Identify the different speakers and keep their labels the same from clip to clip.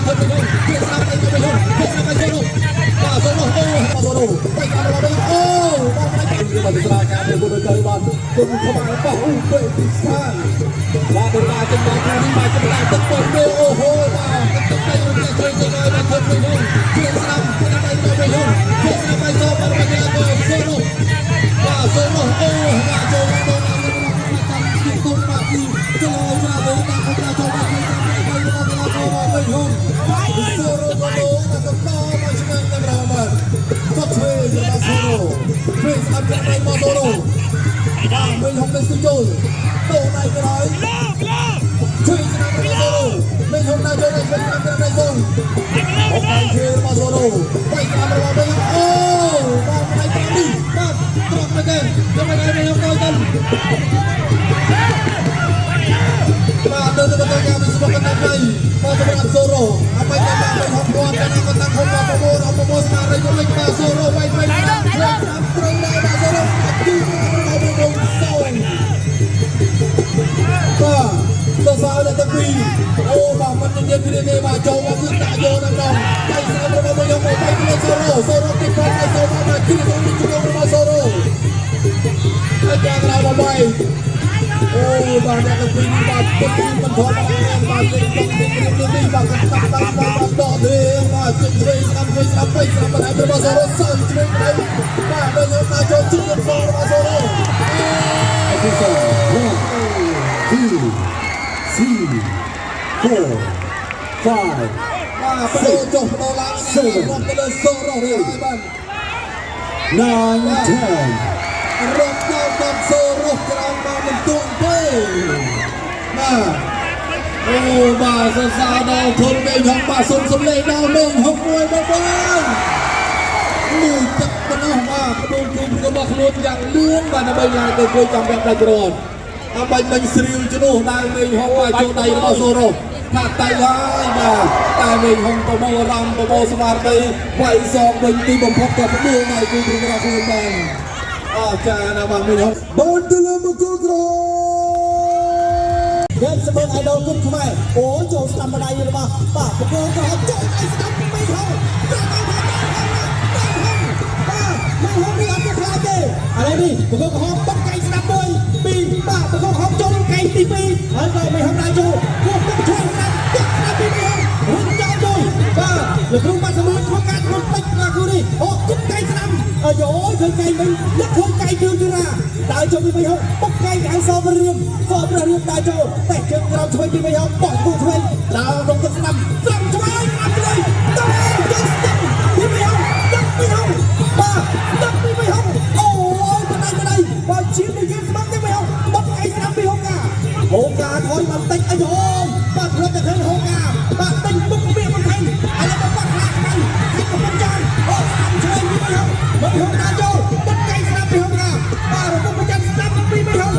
Speaker 1: คนไปเลยเพื่อนสามไปเลยเพื่อนสามไปโซโล่โซโล่โซโล่ไปทำอะไรโอ้บอลไม่ถึงบอลสลายการเป็นบอลเตอร์บอลคนเข้ามาแล้วก็ด้วยทิศทางว่าบอลมาจะมาคู่นี้มาจะมาตึกบอลเดียวโอ้โหมาตึกไปอยู่ที่ช่วยจะเลยมาคนไปเลยเพื่อนสามไปเลยเพื่อนสามไปโซบอลไปเลยโซโล่โซโล่โอ้มาโซโล่ตุ้มปากดีจะลอยมาเลยตาของตาโจมาเลยไปเลยไปเลยโซโล่ไปห้องโซโล่ก็โดนกับต่อมาชนะกันเรามาก็ช่วยจะมาโซโล่ช่วยทำจะไปมาโซโล่ไม่ห้องเป็นสุดยอดโตในกระไรช่วยชนะมาโซโล่ไม่ห้องนายโจเลยช่วยทำจะไปโซนโอเคช่วยมาโซโล่ไปทำเราไปโอ้มาไปกันดิมาตรงไปกันจะไปไหนไม่ห้องนายกันada teman-teman disebabkan apa Masuk dengan Zoro apa yang akan menghapus dan akan tangkap apa sekarang Republik Zoro baik-baik terus dari Zoro sesaat tepi oh bahkan dia kira-kira macam waktu tak jauh dan dong baik sama berapa yang mau baik dengan Zoro kita Zoro dan kira juga rumah Zoro jangan apa baik oh banyak keping batik mentholakan batik ini bahkan tak dok deh macam sampai ada masalah san cuy nah banyak macam cukup masalah episode 1 2 3 4 5 penunjuk penolak 7 waktu Zoro Ban 9 10 rok dan Zoro kerana mentung nah oh bahasa sana thôn bên hông bà sông sông lên đau mình hông môi bông bông mùi chắc cái nó mà cái đôi chung cái bọc luôn dạng lươn và nó bên lại từ cuối trong đẹp đại rồi bên mình siêu chứ đâu đang mình hông mà chỗ này nó Zoro thật tay lại mà tại mình hông có mô rằm có mô smart đây vậy dòng mình đi bồng phóc cả cái đường này cũng không ra phương bằng cha nào bằng mình hông bốn tư lâm một câu Game sebelum idol pun kemai. Oh, jauh selama raya lepas. Pak, pukul kau jauh ai sedap main hong. Main hong ni apa kelate? Ada ni, pukul kau pakai sedap boy. Pi, pak, pukul kau jauh kai TV. Ada main hong raju. Kau cuai sedap, sedap ni hong. Run jauh boy. Pak, lepas rumah semua kau kan kontak aku ni. Oh, kau kai sedap. Ayo, kau kai main, nak kau kai dia juga. Đại cho mình không bốc cây cái so với riêng đại cho tẹt chânเราช่วยพี่ไม่เอาปล่อยกูช่วยเราลงกันนำช่วยนำเลยต้องพี่ไม่เอาดักไม่เอามาดักไม่เอาโอ้ยเป็นไรว่าชิ้นในเกมสมัครได้ไม่เอาบกไก่สนามพี่โฮกาถอยมันเต็งอโยมปัดรถจะเทินโฮกาปัดเต็งบุกเบี้ยมันแทงอะไรก็ปัดหลักมันให้กับมันจานโอ้ทำช่วยพี่ไม่เอามันโฮกาโจบกไก่สนามพี่โฮกาป้าเราต้องประจันสนามพี่ไม่เอา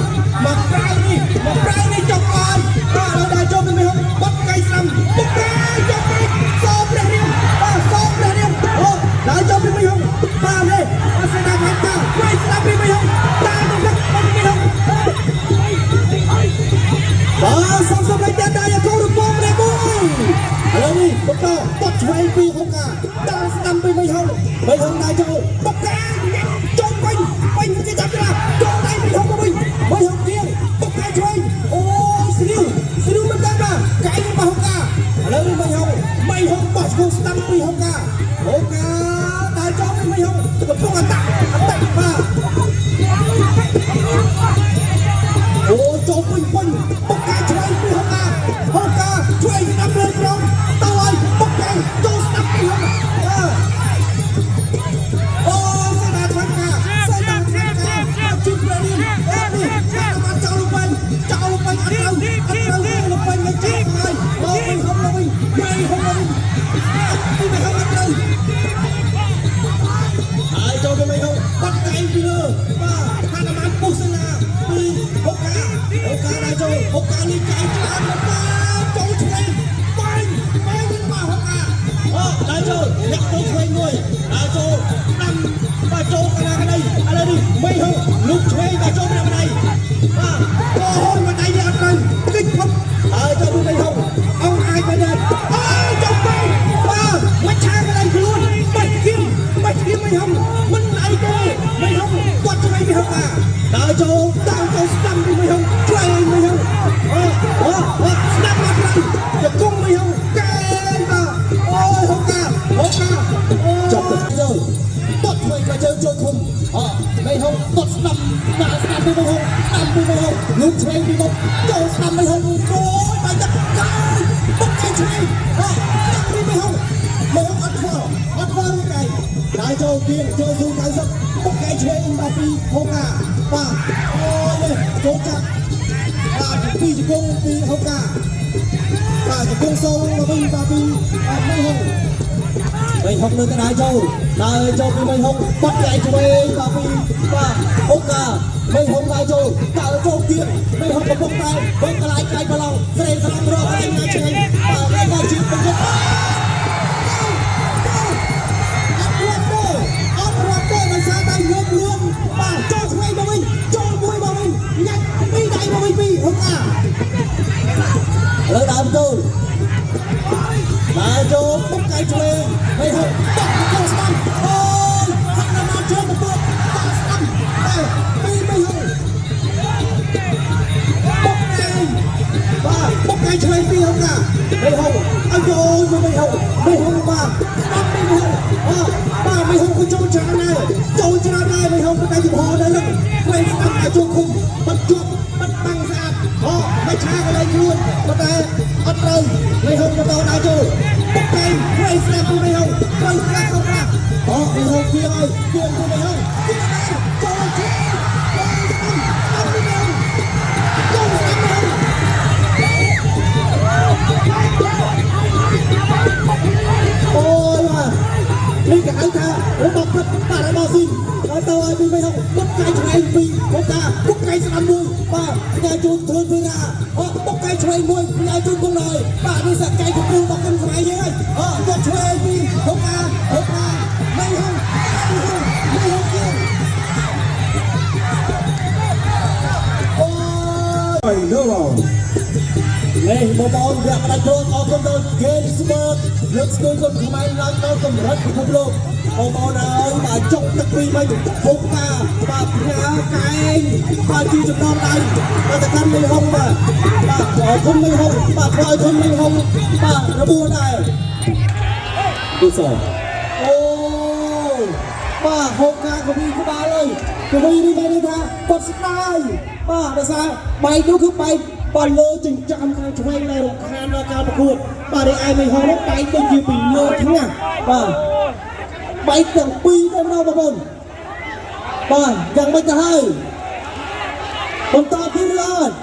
Speaker 1: มาปลายนี่จบก่อนป้าเราได้โจมไม่เอาบกไก่สนามบกไก่จบไปซ้อมเรียบป้าซ้อมเรียบโอ้ได้โจมไม่เอาป้าเลยอาศัยการพัฒนาไก่สนามพี่ไม่เอาตาต้องรักมันไม่เอาsama-sama belajar daya kau lupa mereka. Hari ni, betul, tak cuai pi hoka, dan senam pi bayang dah jauh, betul, jom pain kita jamlah, jom naik pi hoka bayang dia, betul cuai, oh serius betul dah, kai pi hoka, hari ni bayang bos kau senam pi hoka dah jauh pi bayang, betul atak pa. Oh, jom pain. Cuy senam bergerak, tawai, pakai, jauh senam bergerak. Oh, sangat ចូលគៀងចូលស៊ូ90បុកកែឆ្វេងមកពីហូកាបាទអូនេះចូលចាប់បាទពីជង្គង់ពីហូកាបាទជង្គង់សូងមកវិញបាទពីមិនហុកនៅកណ្ដាលចូលដើរចូលពីមិនហុកបាត់កែឆ្វេងបាទពីបាទហូកាមិនហុកដើរចូលដើរចូលគៀងមិនហុកកំពុងតែវិញកន្លែងកាយប្រឡងស្រេកស្រង់រកកន្លែងណាឆ្ងាញ់បាទហើយក៏ជិះទៅទៀតមិនសាតែងើបលឿនបាទចូលឆ្វេងមកវិញចូលមួយមកវិញញ៉ាច់ពីដៃមកវិញពីហុកអាលើដើមចូលចូលបុកកែឆ្វេងហើយហុកបាក់ចូលស្ដាំអូយហាក់ណាស់ចូលទៅទៀតបាក់ស្ដាំតែពីមិនហុកបុកកែបាទបុកកែឆ្វេងពីហុកអាហើយហុកអាយអូយមិនហុកមិនហុកបាទស្ដាំពីមិនហុកបាទមិនហុកក៏ចូលច្រើនដែរចូលច្រើនដែរមិនហុកតែចំហដែរហ្នឹងឆ្វេងស្ដាំតែចូលឃុំបាត់ជាប់បាត់បាំងស្អាតមិនឆាកន្លែងខ្លួនតែអត់ត្រូវមិនហុកទៅដល់ចូលបុកកែឆ្វេងស្ដាំពីមិនហុកឆ្វេងស្ដាំទៅខ្លះមិនហុកគៀងហើយគៀងទៅមិនហុកគៀងហើយចូលជួយស្ដាំពីមិនហុកចូលស្ដាំទៅអូយនេះគេហៅថារបស់ពិតបាទរបស់ស៊ីដល់ទៅឲ្យពីមិនហុកបុកកែឆ្វេងពីហុកការបុកកែស្ដាំមួយបាទញ៉ាជូនធ្វើពីណាបុកកែឆ្វេងមួយញ៉ាជូនគង់ហើយបាទនេះសក្តិកំពុងរបស់គុំស្រីយើងហើយគាត់ឆ្វេងពីហុកការមិនហុកអូយលើនេះបងប្អូនអ្នកផ្ដាច់ខ្លួនអរគុណដល់ Gainsbourg លើកស្ទួយគុណខ្មែរឡើងដល់កម្រិតពិភពលោកបងប្អូនអើយបាទចុកទឹកពីមិនហុកការបាទផ្ញើកែងបាទជាចំណងដៃបាទតកាន់មិនហុកបាទអរគុណមិនហុកបាទធ្វើឲ្យធន់មិនហុកបាទរបួសដែរទូសអូបាទហុកការកវីក្បាលហើយកវីនេះមានន័យថាគាត់ស្ដាយបាទដោយសារបែកនោះគឺបែកបាទលើចិញ្ចាំខាងឆ្វេងនៅរំខានដល់ការប្រកួតបាទឯមិនហោះនោះបែកទៅជាពីលើថ្ងាសបាទបែកទាំងពីរទៅម្ដងបងប្អូនបាទយ៉ាងមិនទៅហើយបន្តទៀតឬអត់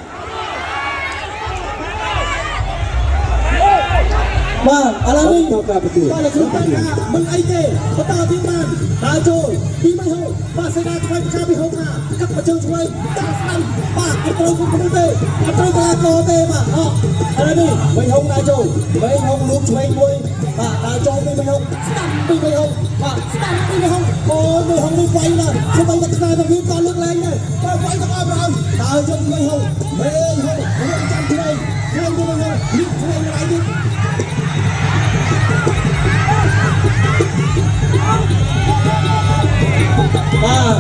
Speaker 1: បាទឥឡូវនេះបាទគឺតាមការមិនអីទេបន្តទៀតបានដើរចូលពីមិនហោះបាទសេនាថ្មីប្រឆាំងពីហោថាកាត់មកជើងឆ្វេងដាក់ស្ដាំបាទអត់ត្រូវគុំនោះទេអត់ត្រូវកលាករទេបាទឥឡូវនេះមិនហោដើរចូលមិនហោលូកឆ្វេងមួយបាទដើរចូលពីមិនហោស្ដាំពីមិនហោបាទស្ដាំពីមិនហោអូមិនហោនេះវាយណាស់ស្បែកតែខ្សែទៅវាក៏លើកឡើងដែរបាទវាយទៅអត់ហើយដើរចូលពីមិនហោចាំឆ្វេងពីមិនហោលូកឆ្វេងlạiទៀតបាទ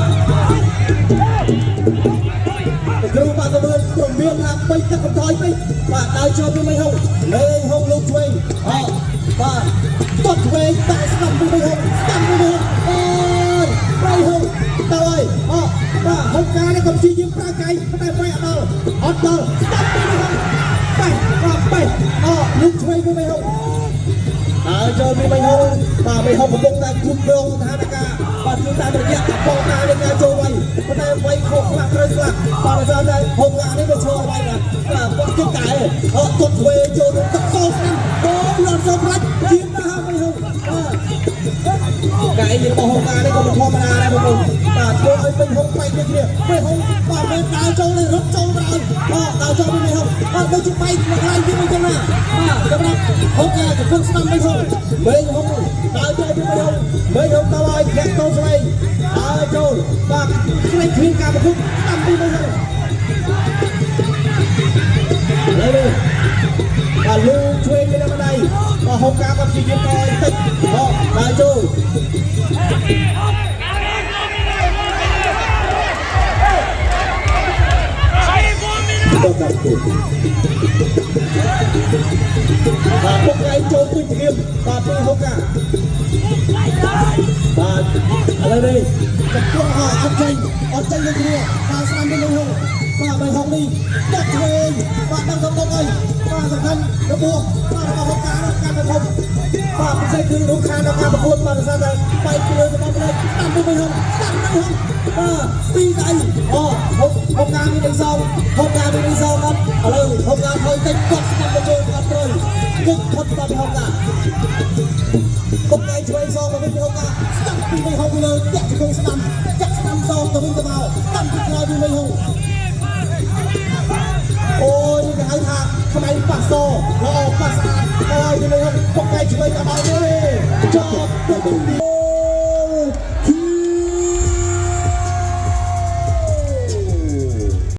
Speaker 1: គ្រូបាទទៅព្រមមានថាពេញទឹកបន្ថយពេញបាទដើរចូលពីមិនហុកលេងហុកលូកឆ្វេងបាទទាត់ឆ្វេងដាក់ស្ដាំពីមិនហុកស្ដាំពីមិនហុកអូយប្រៃហុកទៅហើយបាទហុកការនេះក៏ព្យាយាមប្រើកាយតែប្រៃអត់ដល់ស្ដាំពីមិនហុកបែកលូកឆ្វេងពីមិនហុកដើរចូលពីមិនហុកបាទមិនហុកកំពុងតែគ្រប់គ្រងស្ថានភាពបាទគឺតាមរយៈបងតានៃការចូលវាយប៉ុន្តែវាយខុសខ្លះត្រូវខ្លះបាទដោយសារតែហុកអានេះវាឈរវាយបាទគាត់គិតតែទាត់ឆ្វេងចូលទៅទឹកសោស្ដាំអូយអត់សូវប្រាច់ជាងណាមិនហុកកាយរបស់ហុកអានេះក៏មិនធម្មតាដែរបងប្អូនបាទធ្វើឲ្យពេញហុកបែកដូចគ្នាពេញហុកបាទមិនដើរចូលទៅរត់ចូលទៅដើរចូលពីមិនហុកដូចជាបែកមកឡើងទៀតមិនចឹងណាបាទសម្រាប់ហុកអាកំពុងស្ដាំមិនហុកមិនហុកដើរចូលពីមិនហុកមិនហុកទៅឲ្យធាក់ចូលស្វែងដើរចូលបាទស្វែងគ្មានការប្រគំស្ដាំពីមិនហុកលើបាទលូឆ្វេងពីដល់ដៃបាទហុកការក៏ព្យាយាមកឲ្យតិចដើរចូលទៅកាត់គូបាទពុកឯងចូលពីព្រៀមបាទពីហុកការបាទឥឡូវនេះកំពុងអត់ចេញដូចគ្នាបាទស្ដាំពីនឹងហុកបាទបីហុកនេះដាក់ឆ្វេងបាទដល់កំពុងអីបាទសំខាន់របួសបាទរបស់ហុកការការប្រកបបាទពិសេសគឺរូបខាងដល់ការប្រកួតបាទដោយសារតែបែកពីលើរបស់នេះ តាមទៅវិញហងតាមទៅហងពីដៃអូហុកកាមានអីសងហុកកាមានអីសងអត់ឥឡូវហុកកាធ្វើតិចគាត់ស្ដាប់ទៅចូលគាត់ត្រូវគុកខត់បាត់ហុកកាគុកឯងជួយសងមកវិញហុកកាស្ដាប់ពីវិញហុកលើតាក់ជង្គង់ស្ដាំចាក់ស្ដាំសងទៅវិញទៅមកតាមពីក្រោយពីវិញហុកអូយនេះគេហៅថាថ្មីប៉ាសល្អប៉ាស្អាតអូយនេះហុកគុកឯងជួយដល់ទេចប់ទៅ